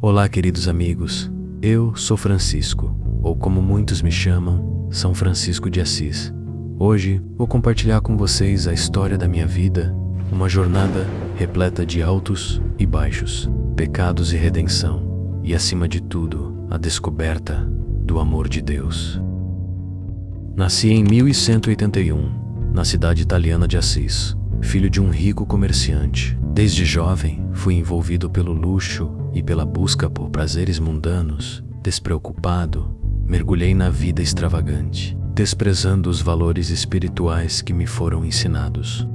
Olá, queridos amigos. Eu sou Francisco, ou como muitos me chamam, São Francisco de Assis. Hoje vou compartilhar com vocês a história da minha vida, uma jornada repleta de altos e baixos, pecados e redenção, e acima de tudo, a descoberta do amor de Deus. Nasci em 1181, na cidade italiana de Assis, filho de um rico comerciante. Desde jovem, fui envolvido pelo luxo e pela busca por prazeres mundanos. Despreocupado, mergulhei na vida extravagante, desprezando os valores espirituais que me foram ensinados.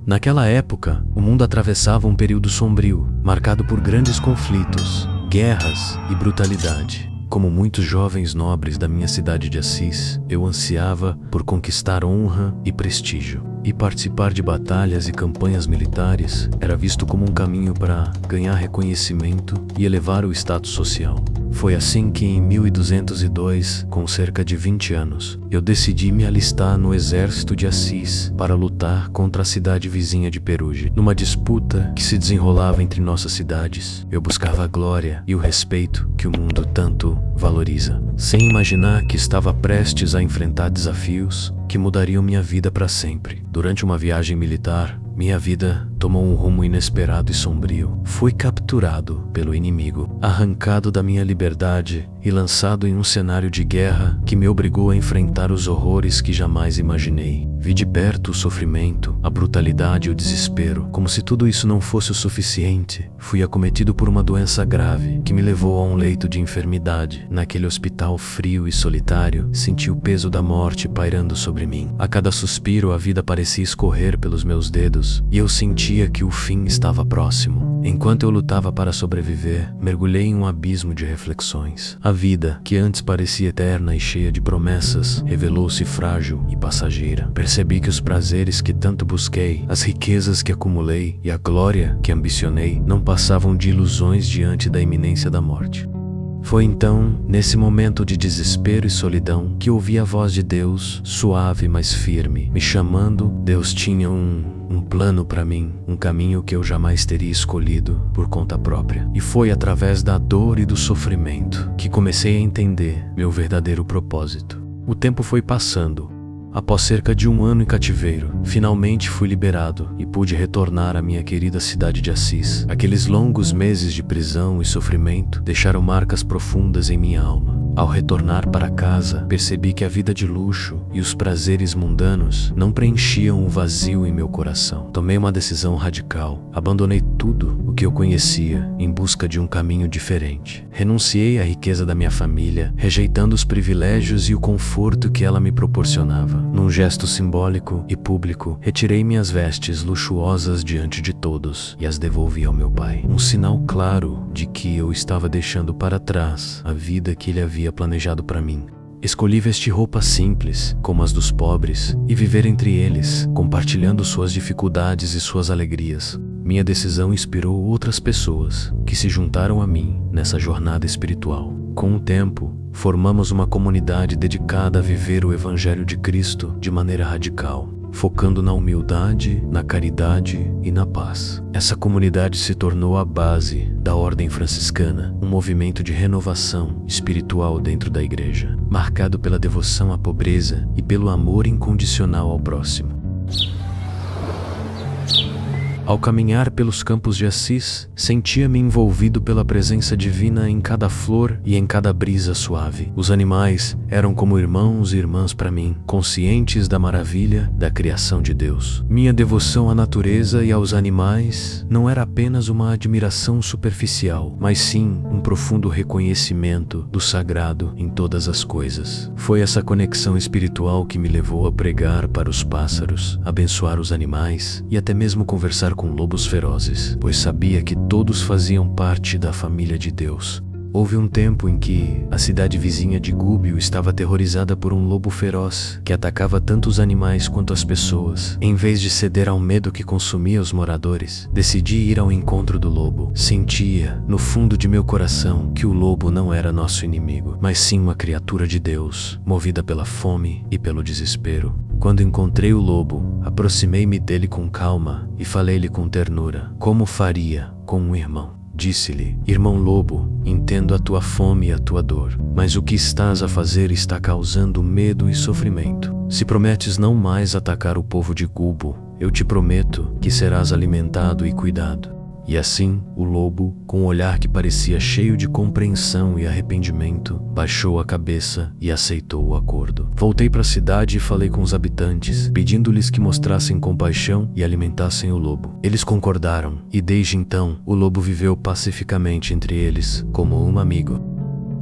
Naquela época, o mundo atravessava um período sombrio, marcado por grandes conflitos, guerras e brutalidade. Como muitos jovens nobres da minha cidade de Assis, eu ansiava por conquistar honra e prestígio. E participar de batalhas e campanhas militares era visto como um caminho para ganhar reconhecimento e elevar o status social. Foi assim que em 1202, com cerca de 20 anos, eu decidi me alistar no exército de Assis para lutar contra a cidade vizinha de Perugia. Numa disputa que se desenrolava entre nossas cidades, eu buscava a glória e o respeito que o mundo tanto valoriza, sem imaginar que estava prestes a enfrentar desafios que mudariam minha vida para sempre. Durante uma viagem militar, minha vida tomou um rumo inesperado e sombrio. Fui capturado pelo inimigo, arrancado da minha liberdade e lançado em um cenário de guerra que me obrigou a enfrentar os horrores que jamais imaginei. Vi de perto o sofrimento, a brutalidade e o desespero. Como se tudo isso não fosse o suficiente, fui acometido por uma doença grave que me levou a um leito de enfermidade. Naquele hospital frio e solitário, senti o peso da morte pairando sobre mim. A cada suspiro, a vida parecia escorrer pelos meus dedos e eu sentia que o fim estava próximo. Enquanto eu lutava para sobreviver, mergulhei em um abismo de reflexões. A vida, que antes parecia eterna e cheia de promessas, revelou-se frágil e passageira. Percebi que os prazeres que tanto busquei, as riquezas que acumulei e a glória que ambicionei não passavam de ilusões diante da iminência da morte. Foi então, nesse momento de desespero e solidão, que ouvi a voz de Deus, suave mas firme, me chamando. Deus tinha um plano para mim, um caminho que eu jamais teria escolhido por conta própria. E foi através da dor e do sofrimento que comecei a entender meu verdadeiro propósito. O tempo foi passando. Após cerca de 1 ano em cativeiro, finalmente fui liberado e pude retornar à minha querida cidade de Assis. Aqueles longos meses de prisão e sofrimento deixaram marcas profundas em minha alma. Ao retornar para casa, percebi que a vida de luxo e os prazeres mundanos não preenchiam o vazio em meu coração. Tomei uma decisão radical. Abandonei tudo o que eu conhecia em busca de um caminho diferente. Renunciei à riqueza da minha família, rejeitando os privilégios e o conforto que ela me proporcionava. Num gesto simbólico e público, retirei minhas vestes luxuosas diante de todos e as devolvi ao meu pai. Um sinal claro de que eu estava deixando para trás a vida que ele havia planejado para mim. Escolhi vestir roupas simples, como as dos pobres, e viver entre eles, compartilhando suas dificuldades e suas alegrias. Minha decisão inspirou outras pessoas que se juntaram a mim nessa jornada espiritual. Com o tempo, formamos uma comunidade dedicada a viver o Evangelho de Cristo de maneira radical, focando na humildade, na caridade e na paz. Essa comunidade se tornou a base da Ordem Franciscana, um movimento de renovação espiritual dentro da igreja, marcado pela devoção à pobreza e pelo amor incondicional ao próximo. Ao caminhar pelos campos de Assis, sentia-me envolvido pela presença divina em cada flor e em cada brisa suave. Os animais eram como irmãos e irmãs para mim, conscientes da maravilha da criação de Deus. Minha devoção à natureza e aos animais não era apenas uma admiração superficial, mas sim um profundo reconhecimento do sagrado em todas as coisas. Foi essa conexão espiritual que me levou a pregar para os pássaros, abençoar os animais e até mesmo conversar com lobos ferozes, pois sabia que todos faziam parte da família de Deus. Houve um tempo em que a cidade vizinha de Gubbio estava aterrorizada por um lobo feroz que atacava tanto os animais quanto as pessoas. Em vez de ceder ao medo que consumia os moradores, decidi ir ao encontro do lobo. Sentia, no fundo de meu coração, que o lobo não era nosso inimigo, mas sim uma criatura de Deus, movida pela fome e pelo desespero. Quando encontrei o lobo, aproximei-me dele com calma e falei-lhe com ternura, como faria com um irmão. Disse-lhe: Irmão lobo, entendo a tua fome e a tua dor, mas o que estás a fazer está causando medo e sofrimento. Se prometes não mais atacar o povo de Gubo, eu te prometo que serás alimentado e cuidado. E assim, o lobo, com um olhar que parecia cheio de compreensão e arrependimento, baixou a cabeça e aceitou o acordo. Voltei para a cidade e falei com os habitantes, pedindo-lhes que mostrassem compaixão e alimentassem o lobo. Eles concordaram, e desde então, o lobo viveu pacificamente entre eles, como um amigo.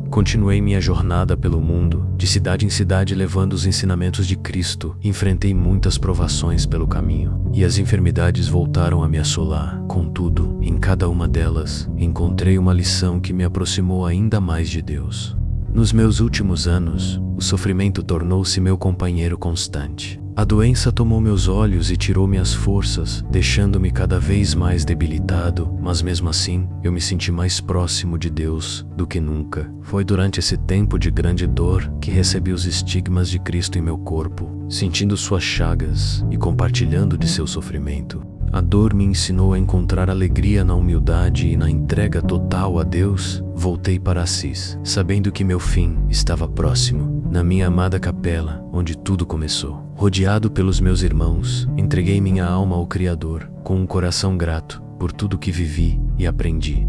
Continuei minha jornada pelo mundo, de cidade em cidade levando os ensinamentos de Cristo. Enfrentei muitas provações pelo caminho, e as enfermidades voltaram a me assolar. Contudo, em cada uma delas, encontrei uma lição que me aproximou ainda mais de Deus. Nos meus últimos anos, o sofrimento tornou-se meu companheiro constante. A doença tomou meus olhos e tirou minhas forças, deixando-me cada vez mais debilitado, mas mesmo assim, eu me senti mais próximo de Deus do que nunca. Foi durante esse tempo de grande dor que recebi os estigmas de Cristo em meu corpo, sentindo suas chagas e compartilhando de seu sofrimento. A dor me ensinou a encontrar alegria na humildade e na entrega total a Deus. Voltei para Assis, sabendo que meu fim estava próximo. Na minha amada capela, onde tudo começou. Rodeado pelos meus irmãos, entreguei minha alma ao Criador, com um coração grato por tudo que vivi e aprendi.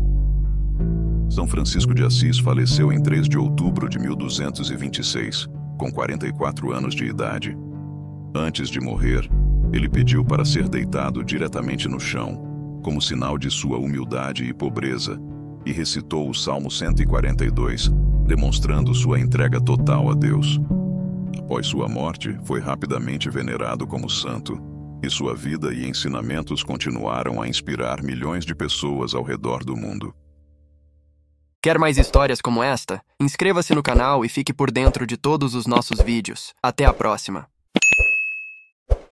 São Francisco de Assis faleceu em 3 de outubro de 1226, com 44 anos de idade. Antes de morrer, ele pediu para ser deitado diretamente no chão, como sinal de sua humildade e pobreza, e recitou o Salmo 142, demonstrando sua entrega total a Deus. Após sua morte, foi rapidamente venerado como santo, e sua vida e ensinamentos continuaram a inspirar milhões de pessoas ao redor do mundo. Quer mais histórias como esta? Inscreva-se no canal e fique por dentro de todos os nossos vídeos. Até a próxima!